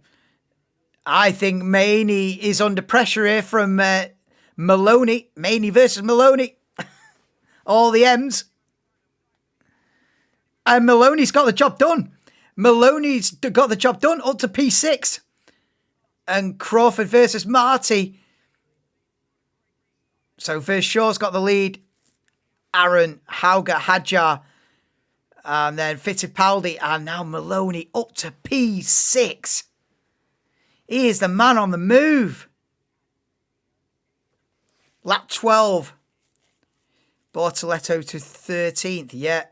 [SPEAKER 1] I think Maney is under pressure here from Maloney. Maney versus Maloney. All the M's. And Maloney's got the job done. Maloney's got the job done up to P6. And Crawford versus Marty. So Verschaw's got the lead. Aaron, Hauger, Hadjar, and then Fittipaldi, and now Maloney up to P6. He is the man on the move. Lap 12. Bortoletto to 13th, yeah.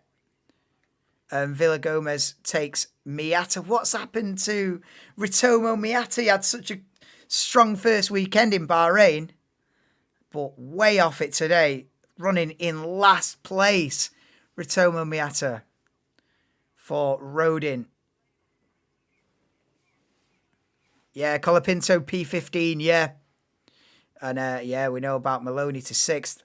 [SPEAKER 1] And Villa Gomez takes Miata. What's happened to Ritomo Miata? He had such a strong first weekend in Bahrain, but way off it today. Running in last place. Ritomo Miata for Rodin. Yeah, Colapinto P15, yeah. And yeah, we know about Maloney to 6th.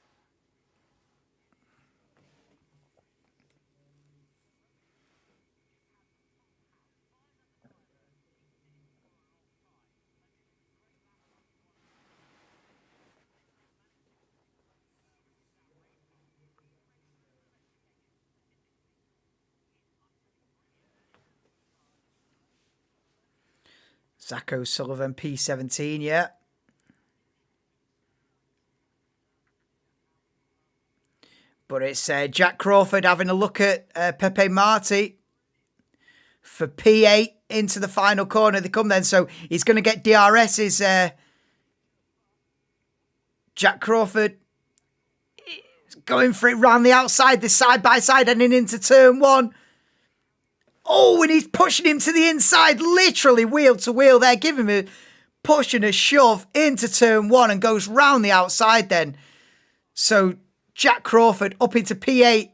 [SPEAKER 1] Zacco Sullivan, P17, yeah. But it's Jack Crawford having a look at Pepe Marti for P8 into the final corner. They come then, so he's going to get DRS's Jack Crawford going for it round the outside, the side-by-side, and into turn one. Oh, and he's pushing him to the inside, literally wheel to wheel there, giving him a push and a shove into turn one and goes round the outside then. So Jack Crawford up into P8.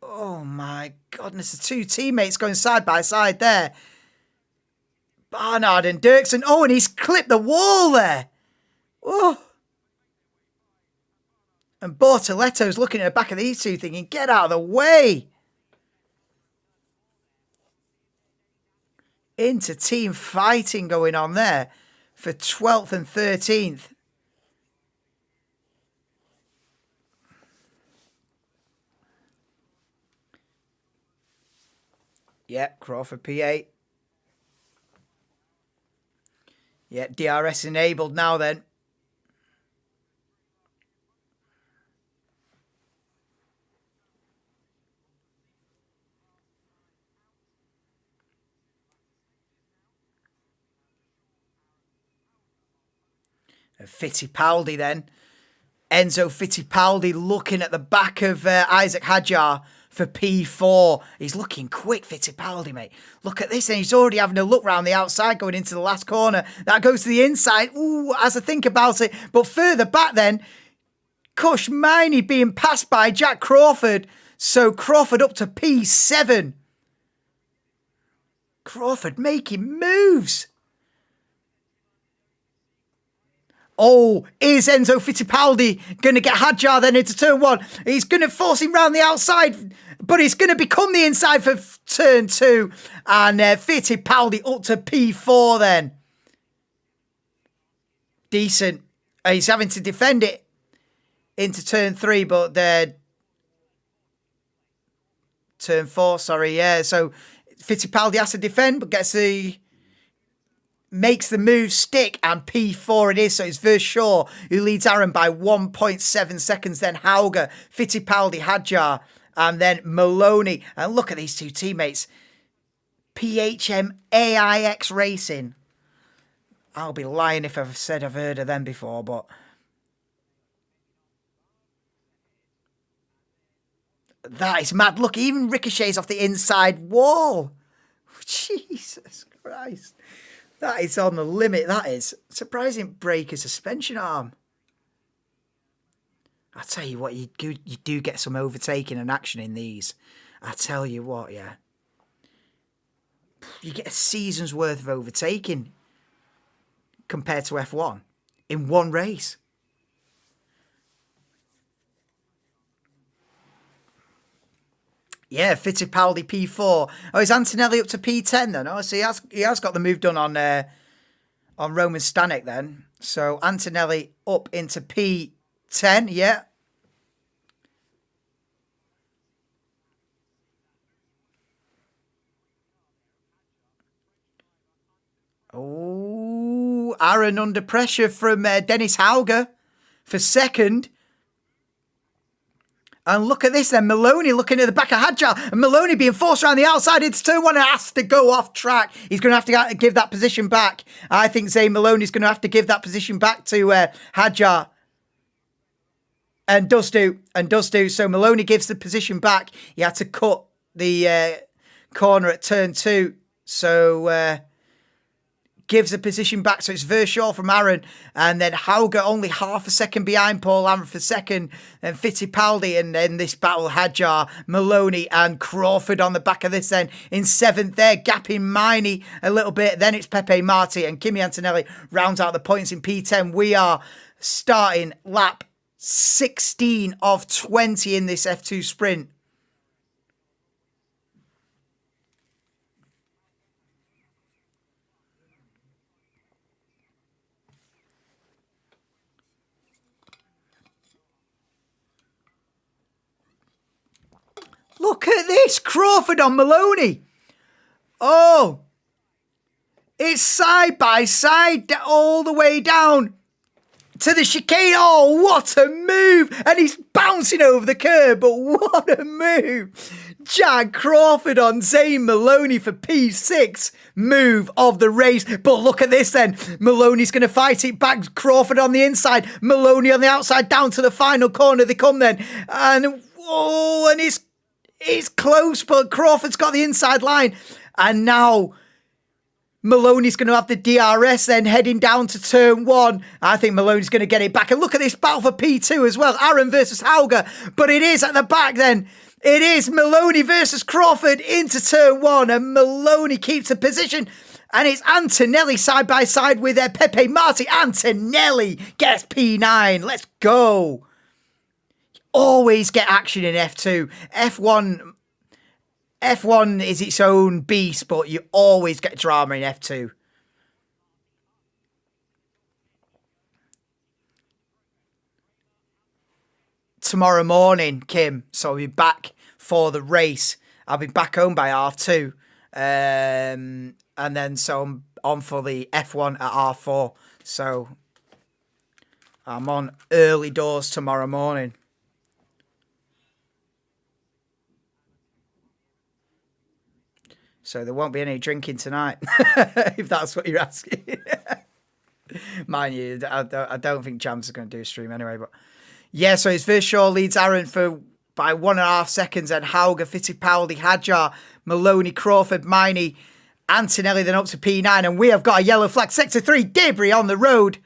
[SPEAKER 1] Oh my goodness, the two teammates going side by side there. Barnard and Dirksen. Oh, and he's clipped the wall there. Oh. And Bortoletto's looking at the back of these two thinking, get out of the way. Into team fighting going on there for 12th and 13th. Yep, Crawford P8. Yep, DRS enabled now then. Fittipaldi then. Enzo Fittipaldi looking at the back of Isaac Hadjar for P4. He's looking quick, Fittipaldi, mate. Look at this, and he's already having a look round the outside going into the last corner. That goes to the inside. Ooh, as I think about it. But further back then, Kush Miney being passed by Jack Crawford. So Crawford up to P7. Crawford making moves. Oh, is Enzo Fittipaldi going to get Hadjar then into turn one? He's going to force him round the outside, but he's going to become the inside for turn two. And Fittipaldi up to P4 then. Decent. He's having to defend it into turn three, but turn four, sorry, yeah. So Fittipaldi has to defend, but makes the move stick, and P4 it is. So it's Verschaw who leads Aaron by 1.7 seconds. Then Hauger, Fittipaldi, Hadjar, and then Maloney. And look at these two teammates. PHM AIX Racing. I'll be lying if I've said I've heard of them before, but that is mad. Look, even ricochets off the inside wall. Jesus Christ. That is on the limit, that is. Surprising brake a suspension arm. I tell you what, you do get some overtaking and action in these. I tell you what, yeah. You get a season's worth of overtaking compared to F1 in one race. Yeah, Fittipaldi P4. Oh, is Antonelli up to P10 then? Oh, so he has got the move done on Roman Stanek then. So Antonelli up into P10, yeah. Oh, Aaron under pressure from Dennis Hauger for second. And look at this then, Maloney looking at the back of Hadjar, and Maloney being forced around the outside into turn one and has to go off track. He's going to have to give that position back. I think Zane Maloney's going to have to give that position back to Hadjar. And does do. So Maloney gives the position back. He had to cut the corner at turn two. So gives the position back. So it's Verschaw from Aaron. And then Hauger only half a second behind Paul Aaron for second. Then Fittipaldi. And then this battle, Hadjar, Maloney and Crawford on the back of this then. In seventh there, gapping Miney a little bit. Then it's Pepe Marti and Kimi Antonelli rounds out the points in P10. We are starting lap 16 of 20 in this F2 sprint. Look at this, Crawford on Maloney. Oh, It's side by side all the way down to the chicane. Oh, what a move. And he's bouncing over the curb, but what a move. Jack Crawford on Zane Maloney for P6 move of the race. But look at this then. Maloney's going to fight it back. Crawford on the inside. Maloney on the outside. Down to the final corner they come then. And it's close, but Crawford's got the inside line. And now Maloney's going to have the DRS then heading down to turn 1. I think Maloney's going to get it back. And look at this battle for P2 as well. Aaron versus Hauger. But it is at the back then. It is Maloney versus Crawford into turn 1. And Maloney keeps the position. And it's Antonelli side by side with Pepe Marti. Antonelli gets P9. Let's go. Always get action in F2. F1 is its own beast, but you always get drama in F2. Tomorrow morning, Kim, so I'll be back for the race. I'll be back home by 2:30. And then so I'm on for the F1 at 4:30. So I'm on early doors tomorrow morning. So there won't be any drinking tonight, if that's what you're asking. Mind you, I don't think Jams is going to do a stream anyway. But yeah, so it's Verschaw leads Aaron by 1.5 seconds, and Hauger, Fittipaldi, Hadjar, Maloney, Crawford, Miney, Antonelli then up to P9, and we have got a yellow flag. Sector 3, Debris on the road.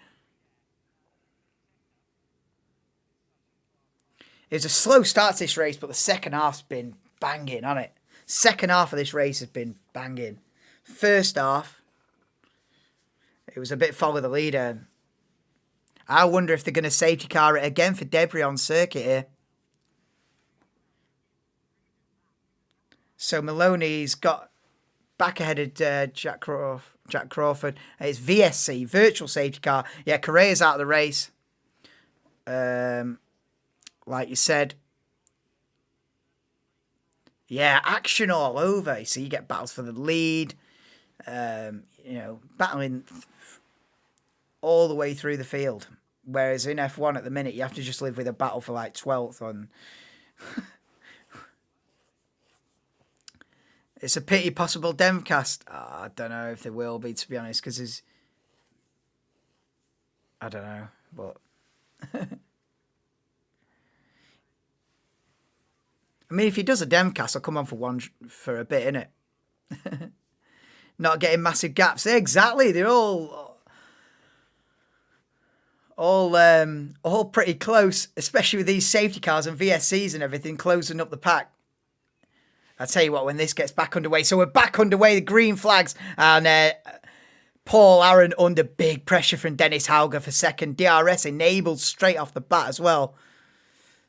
[SPEAKER 1] It was a slow start to this race, but the second half's been banging, hasn't it? Second half of this race has been banging. First half, it was a bit follow the leader. I wonder if they're going to safety car it again for Debris on circuit here. So Maloney's got back ahead of Jack Crawford. It's VSC, virtual safety car. Yeah, Correa's out of the race. Like you said. Yeah, action all over. So you get battles for the lead. Battling all the way through the field. Whereas in F1 at the minute, you have to just live with a battle for like 12th on. It's a pity possible Demcast. Oh, I don't know if there will be, to be honest, because there's. I don't know, but. I mean, if he does a Demcast, I'll come on for a bit, innit? Not getting massive gaps. Exactly. They're all pretty close, especially with these safety cars and VSCs and everything closing up the pack. I'll tell you what, when this gets back underway. So we're back underway, the green flags, and Paul Aaron under big pressure from Dennis Hauger for second. DRS enabled straight off the bat as well.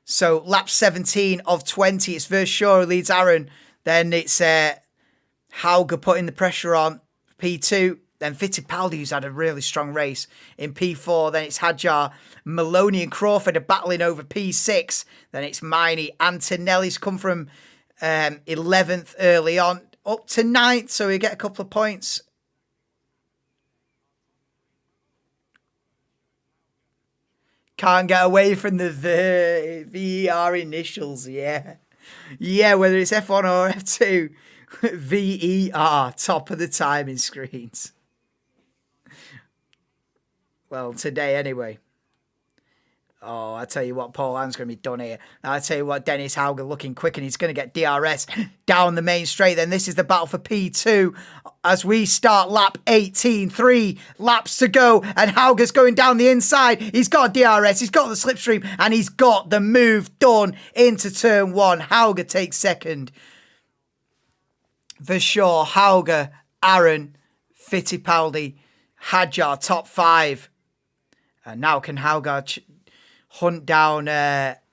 [SPEAKER 1] So lap 17 of 20, it's Verschaw who leads Aaron. Then it's Hauger putting the pressure on P2. Then Fittipaldi, who's had a really strong race, in P4. Then it's Hadjar. Maloney and Crawford are battling over P6. Then it's Miney. Antonelli's come from 11th early on up to 9th, so we get a couple of points. Can't get away from the VER initials, yeah. Yeah, whether it's F1 or F2, VER, top of the timing screens. Well, today anyway. Oh, I tell you what, Paul Ann's going to be done here. I tell you what, Dennis Hauger looking quick, and he's going to get DRS down the main straight. Then this is the battle for P2 as we start lap 18. 3 laps to go, and Hauger's going down the inside. He's got DRS, he's got the slipstream, and he's got the move done into turn 1. Hauger takes second. Verschaw, Hauger, Aaron, Fittipaldi, Hadjar, top 5. And now can Hauger hunt down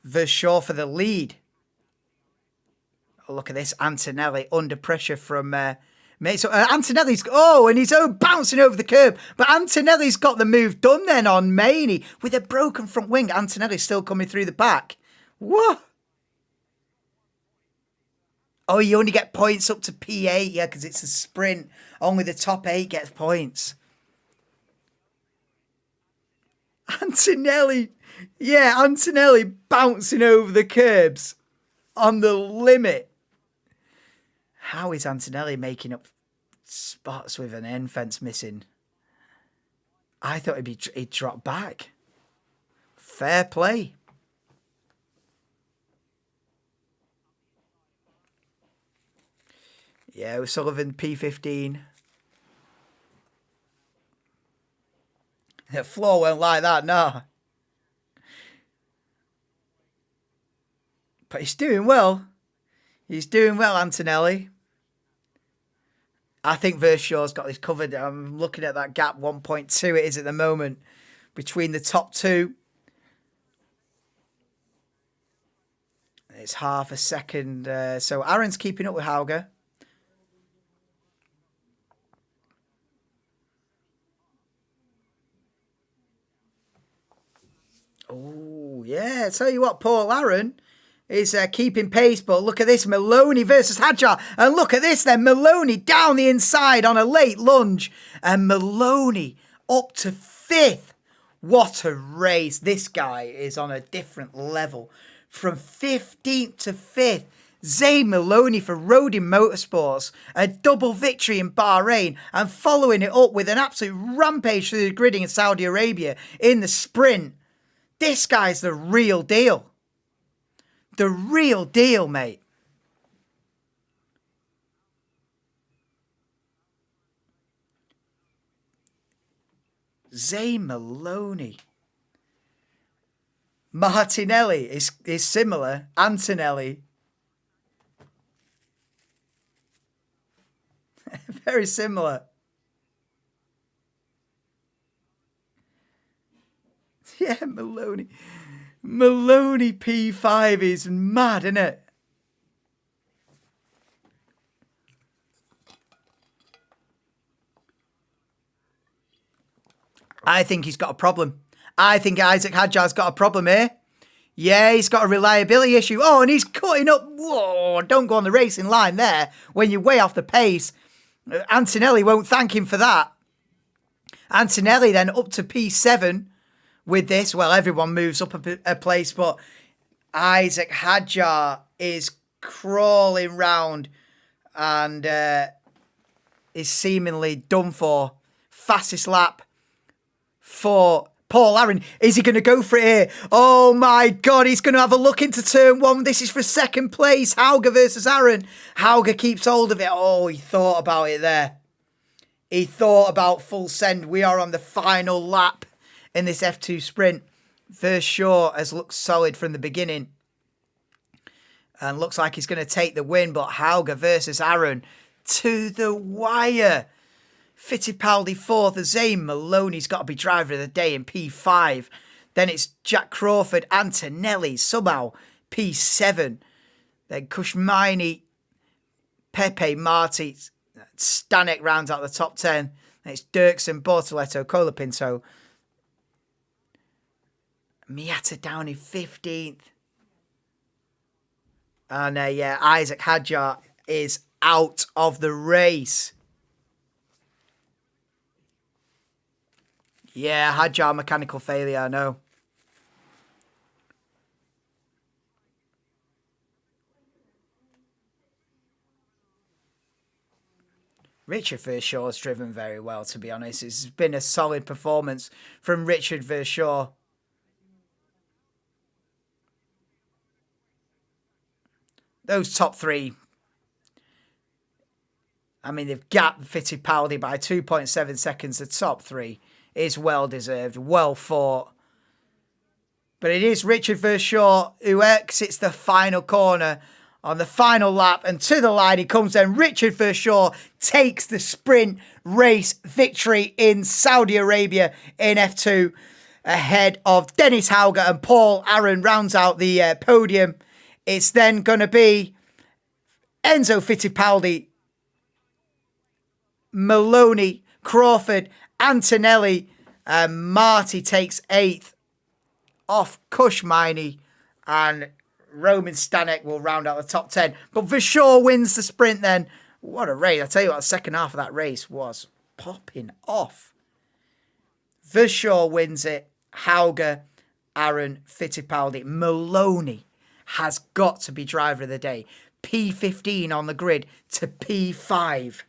[SPEAKER 1] Verschaw for the lead? Oh, look at this. Antonelli under pressure from mate. So Antonelli's, and he's bouncing over the curb. But Antonelli's got the move done then on Maney with a broken front wing. Antonelli's still coming through the back. What? Oh, you only get points up to P8, yeah, because it's a sprint. Only the top 8 gets points. Antonelli, yeah, Antonelli bouncing over the curbs on the limit. How is Antonelli making up spots with an end fence missing? I thought he'd drop back. Fair play. Yeah, with Sullivan P15. The floor won't like that, no. But he's doing well. He's doing well, Antonelli. I think Vershaw's got this covered. I'm looking at that gap, 1.2 it is at the moment, between the top 2. It's half a second. So Aaron's keeping up with Hauger. Oh, yeah. Tell you what, Paul Aaron is keeping pace, but look at this, Maloney versus Hadjar. And look at this then, Maloney down the inside on a late lunge. And Maloney up to 5th. What a race. This guy is on a different level. From 15th to 5th. Zane Maloney for Rodin Motorsports, a double victory in Bahrain, and following it up with an absolute rampage through the gridding in Saudi Arabia in the sprint. This guy's the real deal. The real deal, mate. Zane Maloney. Martinelli is similar. Antonelli. Very similar. Yeah, Maloney. Maloney P5 is mad, isn't it? I think he's got a problem. I think Isaac Hadjar's got a problem here. Yeah, he's got a reliability issue. Oh, and he's cutting up. Whoa, don't go on the racing line there when you're way off the pace. Antonelli won't thank him for that. Antonelli then up to P7 with this. Well, everyone moves up a place, but Isaac Hadjar is crawling round and is seemingly done for. Fastest lap for Paul Aaron. Is he going to go for it here? Oh my God, he's going to have a look into turn 1. This is for second place. Hauger versus Aaron. Hauger keeps hold of it. Oh, he thought about it there. He thought about full send. We are on the final lap in this F2 sprint. Vershaw has looked solid from the beginning and looks like he's going to take the win, but Hauger versus Aaron to the wire. Fittipaldi 4th, Zane Maloney's got to be driver of the day in P5. Then it's Jack Crawford, Antonelli, somehow P7. Then Kushmini, Pepe, Marti, Stanek rounds out the top 10. Then it's Dirksen, Bortoletto, Colapinto. Miata down in 15th. And yeah, Isaac Hadjar is out of the race. Yeah, Hadjar mechanical failure, I know. Richard Vershaw's driven very well, to be honest. It's been a solid performance from Richard Vershaw. Those top 3, I mean, they've gapped Fittipaldi by 2.7 seconds. The top 3 is well deserved, well fought. But it is Richard Vershaw who exits the final corner on the final lap, and to the line he comes then. Richard Vershaw takes the sprint race victory in Saudi Arabia in F2 ahead of Dennis Hauger, and Paul Aaron rounds out the podium. It's then going to be Enzo Fittipaldi, Maloney, Crawford, Antonelli, Marty takes 8th off Kushmini, and Roman Stanek will round out the top 10. But Vershaw wins the sprint then. What a race. I tell you what, the second half of that race was popping off. Vershaw wins it. Hauger, Aaron, Fittipaldi, Maloney has got to be driver of the day. P15 on the grid to P5.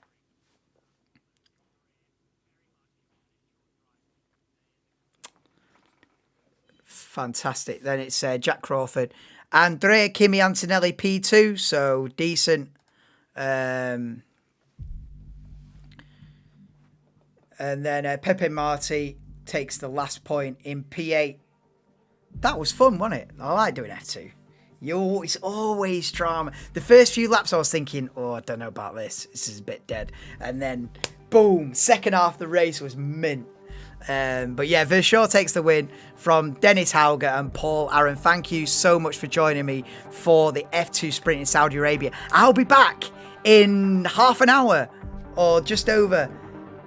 [SPEAKER 1] Fantastic. Then it's Jack Crawford. Andrea Kimi Antonelli P2, so decent. And then Pepe Marti takes the last point in P8. That was fun, wasn't it? I like doing F2. It's always drama. The first few laps I was thinking, oh, I don't know about this. This is a bit dead. And then, boom, second half of the race was mint. But yeah, Vershaw takes the win from Dennis Hauger and Paul Aaron. Thank you so much for joining me for the F2 sprint in Saudi Arabia. I'll be back in half an hour or just over.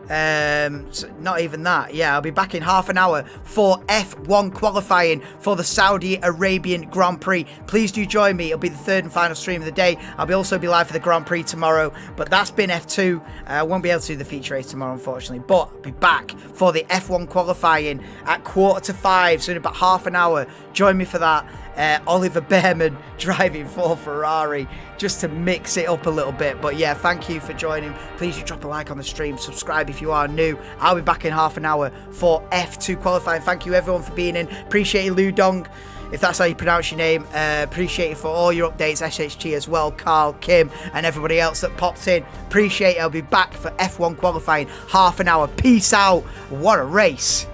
[SPEAKER 1] So not even that. Yeah, I'll be back in half an hour for F1 qualifying for the Saudi Arabian Grand Prix. Please do join me. It'll be the third and final stream of the day. I'll also be live for the Grand Prix tomorrow. But that's been F2. I won't be able to do the feature race tomorrow, unfortunately. But I'll be back for the F1 qualifying at 4:45. So in about half an hour. Join me for that. Oliver Behrman driving for Ferrari just to mix it up a little bit. But yeah, thank you for joining. Please do drop a like on the stream, subscribe if you are new. I'll be back in half an hour for F2 qualifying. Thank you everyone for being in. Appreciate you, Lou Dong, if that's how you pronounce your name. Appreciate it for all your updates, SHG as well, Carl, Kim and everybody else that popped in. Appreciate it. I'll be back for F1 qualifying half an hour. Peace out. What a race.